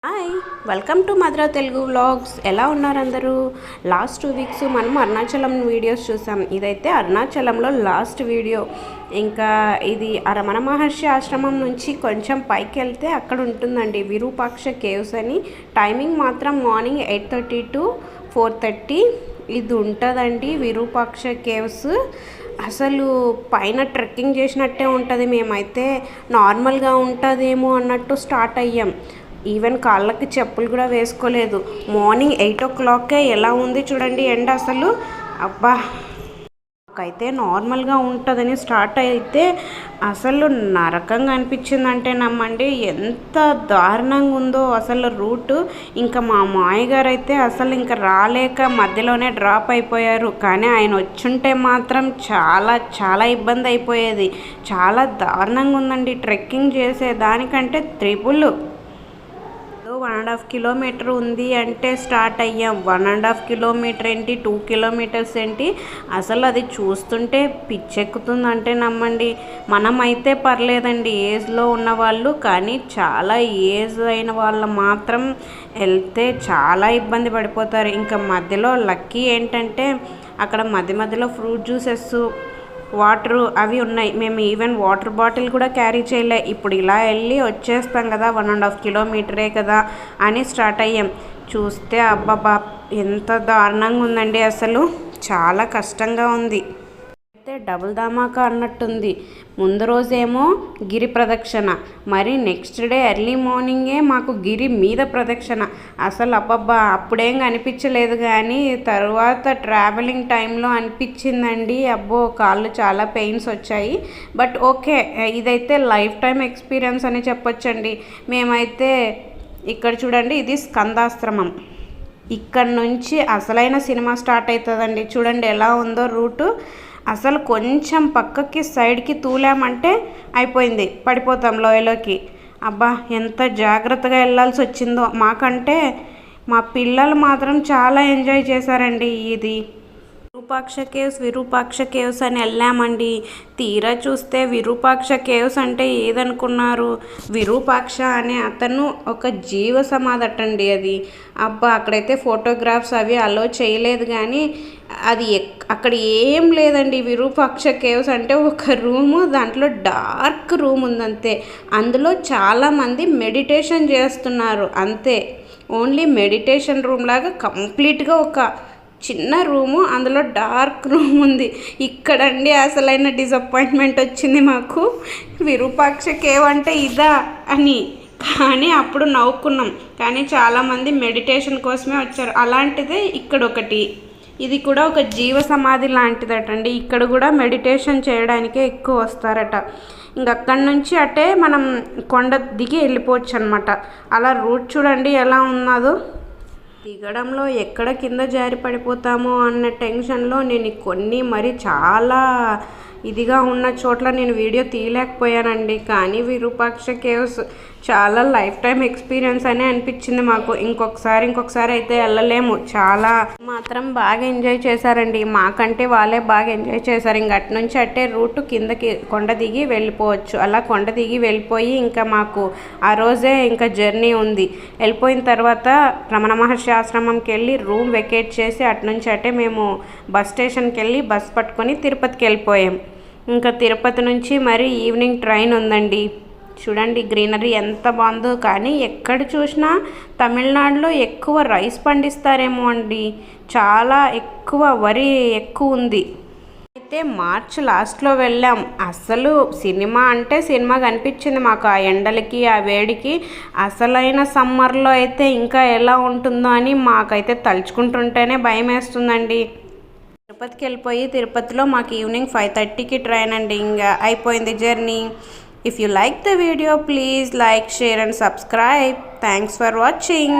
Hi, welcome to Madhura Telugu vlogs. ఎలా ఉన్నారు అందరూ? లాస్ట్ 2 వీక్స్ మనం అరుణాచలం వీడియోస్ చూసాం. ఇదైతే అరుణాచలంలో లాస్ట్ వీడియో. ఇంకా ఇది రమణ మహర్షి ఆశ్రమం నుంచి కొంచెం పైకి వెళ్తే అక్కడ ఉంటుందండి విరూపాక్ష కేవ్స్ అని. టైమింగ్ మాత్రం మార్నింగ్ 8:30 to 4:30 ఇది ఉంటుందండి విరూపాక్ష కేవ్స్. అసలు పైన ట్రెక్కింగ్ చేసినట్టే ఉంటుంది. మేమైతే నార్మల్గా ఉంటుందేమో అన్నట్టు స్టార్ట్ అయ్యాం. ఈవెన్ కాళ్ళకి చెప్పులు కూడా వేసుకోలేదు. మార్నింగ్ 8 o'clock ఎలా ఉంది చూడండి ఎండ. అసలు అబ్బా, నాకైతే నార్మల్గా ఉంటుందని స్టార్ట్ అయితే అసలు నరకంగా అనిపించిందంటే నమ్మండి. ఎంత దారుణంగా ఉందో అసలు రూటు. ఇంకా మా మాయగారు అయితే అసలు ఇంకా రాలేక మధ్యలోనే డ్రాప్ అయిపోయారు. కానీ ఆయన వచ్చుంటే మాత్రం చాలా చాలా ఇబ్బంది అయిపోయేది. చాలా దారుణంగా ఉందండి. ట్రెక్కింగ్ చేసే దానికంటే త్రిపుల్ 1.5 kilometer ఉంది అంటే స్టార్ట్ అయ్యాం. 1.5 kilometer ఏంటి, 2 kilometers ఏంటి, అసలు అది చూస్తుంటే పిచ్చెక్కుతుందంటే నమ్మండి. మనమైతే పర్లేదండి ఏజ్లో ఉన్నవాళ్ళు, కానీ చాలా ఏజ్ అయిన వాళ్ళు మాత్రం వెళ్తే చాలా ఇబ్బంది పడిపోతారు. ఇంకా మధ్యలో లక్కీ ఏంటంటే అక్కడ మధ్యలో ఫ్రూట్ జ్యూసెస్, వాటరు అవి ఉన్నాయి. మేము ఈవెన్ వాటర్ బాటిల్ కూడా క్యారీ చేయలే. ఇప్పుడు ఇలా వెళ్ళి వచ్చేస్తాం కదా, 1.5 kilometer కదా అని స్టార్ట్ అయ్యాం. చూస్తే అబ్బాబా ఎంత దారుణంగా ఉందండి. అసలు చాలా కష్టంగా ఉంది. అయితే డబుల్ ధమాకా అన్నట్టుంది. ముందు రోజేమో గిరి ప్రదక్షిణ, మరి నెక్స్ట్ డే ఎర్లీ మార్నింగే మాకు గిరి మీద ప్రదక్షిణ. అసలు అబ్బబ్బా అప్పుడేం అనిపించలేదు, కానీ తర్వాత ట్రావెలింగ్ టైంలో అనిపించిందండి. అబ్బో కాళ్ళు చాలా పెయిన్స్ వచ్చాయి. బట్ ఓకే, ఇదైతే లైఫ్ టైం ఎక్స్పీరియన్స్ అని చెప్పొచ్చండి. మేమైతే ఇక్కడ చూడండి, ఇది స్కందాశ్రమం. ఇక్కడ నుంచి అసలైన సినిమా స్టార్ట్ అవుతుందండి. చూడండి ఎలా ఉందో రూటు. అసలు కొంచెం పక్కకి సైడ్కి తూలామంటే అయిపోయింది, పడిపోతాం లోయలోకి. అబ్బా ఎంత జాగ్రత్తగా వెళ్ళాల్సి వచ్చిందో. మాకంటే మా పిల్లలు మాత్రం చాలా ఎంజాయ్ చేశారండి. ఇది విరూపాక్ష కేవ్స్ అని వెళ్ళామండి. తీరా చూస్తే విరూపాక్ష కేవ్స్ అంటే ఏదనుకున్నారు? విరూపాక్ష అనే అతను ఒక జీవ సమాధటండి అది. అబ్బా అక్కడైతే ఫోటోగ్రాఫ్స్ అవి అలో చేయలేదు, కానీ అది అక్కడ ఏం లేదండి. విరూపాక్ష కేవ్స్ అంటే ఒక రూము, దాంట్లో డార్క్ రూమ్ ఉందంతే. అందులో చాలామంది మెడిటేషన్ చేస్తున్నారు అంతే. ఓన్లీ మెడిటేషన్ రూమ్ లాగా కంప్లీట్గా ఒక చిన్న రూము, అందులో డార్క్ రూమ్ ఉంది. ఇక్కడండి అసలైన డిసప్పాయింట్మెంట్ వచ్చింది మాకు. విరూపాక్ష కేవ్ అంటే ఇదా అని. కానీ అప్పుడు నవ్వుకున్నాం, కానీ చాలామంది మెడిటేషన్ కోసమే వచ్చారు. అలాంటిదే ఇక్కడ ఒకటి, ఇది కూడా ఒక జీవ సమాధి లాంటిదటండి. ఇక్కడ కూడా మెడిటేషన్ చేయడానికే ఎక్కువ వస్తారట. ఇంకక్కడి నుంచి అటే మనం కొండ దిగి వెళ్ళిపోవచ్చు అనమాట. అలా రూట్ చూడండి ఎలా ఉన్నదో. దిగడంలో ఎక్కడ కింద జారి పడిపోతామో అన్న టెన్షన్లో నేను కొన్ని మరి చాలా ఇదిగా ఉన్న చోట్ల నేను వీడియో తీయలేకపోయానండి. కానీ విరూపాక్ష కేవ్స్ చాలా లైఫ్ టైం ఎక్స్పీరియన్స్ అని అనిపించింది మాకు. ఇంకొకసారి అయితే వెళ్ళలేము. చాలా మాత్రం బాగా ఎంజాయ్ చేశారండి. మాకంటే వాళ్ళే బాగా ఎంజాయ్ చేశారు. ఇంక అటు నుంచి అట్టే రూటు కిందకి కొండ దిగి వెళ్ళిపోవచ్చు. అలా కొండ దిగి వెళ్ళిపోయి ఇంకా మాకు ఆ రోజే ఇంకా జర్నీ ఉంది. వెళ్ళిపోయిన తర్వాత రమణ మహర్షి ఆశ్రమంకి వెళ్ళి రూమ్ వెకేట్ చేసి అటు నుంచి అట్టే మేము బస్ స్టేషన్కి వెళ్ళి బస్ పట్టుకొని తిరుపతికి వెళ్ళిపోయాం. ఇంకా తిరుపతి నుంచి మరి ఈవినింగ్ ట్రైన్ ఉందండి. చూడండి గ్రీనరీ ఎంత బాగుందో. కానీ ఎక్కడ చూసినా తమిళనాడులో ఎక్కువ రైస్ పండిస్తారేమో అండి. చాలా ఎక్కువ వరి ఎక్కువ ఉంది. అయితే మార్చ్ లాస్ట్లో వెళ్ళాం. అసలు సినిమా అంటే సినిమా కనిపించింది మాకు. ఆ ఎండలకి ఆ వేడికి. అసలైన సమ్మర్లో అయితే ఇంకా ఎలా ఉంటుందో అని మాకైతే తలుచుకుంటుంటేనే భయం వేస్తుందండి. తిరుపతికి వెళ్ళిపోయి తిరుపతిలో మాకు ఈవినింగ్ 5:30కి ట్రైన్ అండి. ఇంకా అయిపోయింది journey. If you like the video, please like, share and subscribe. Thanks for watching.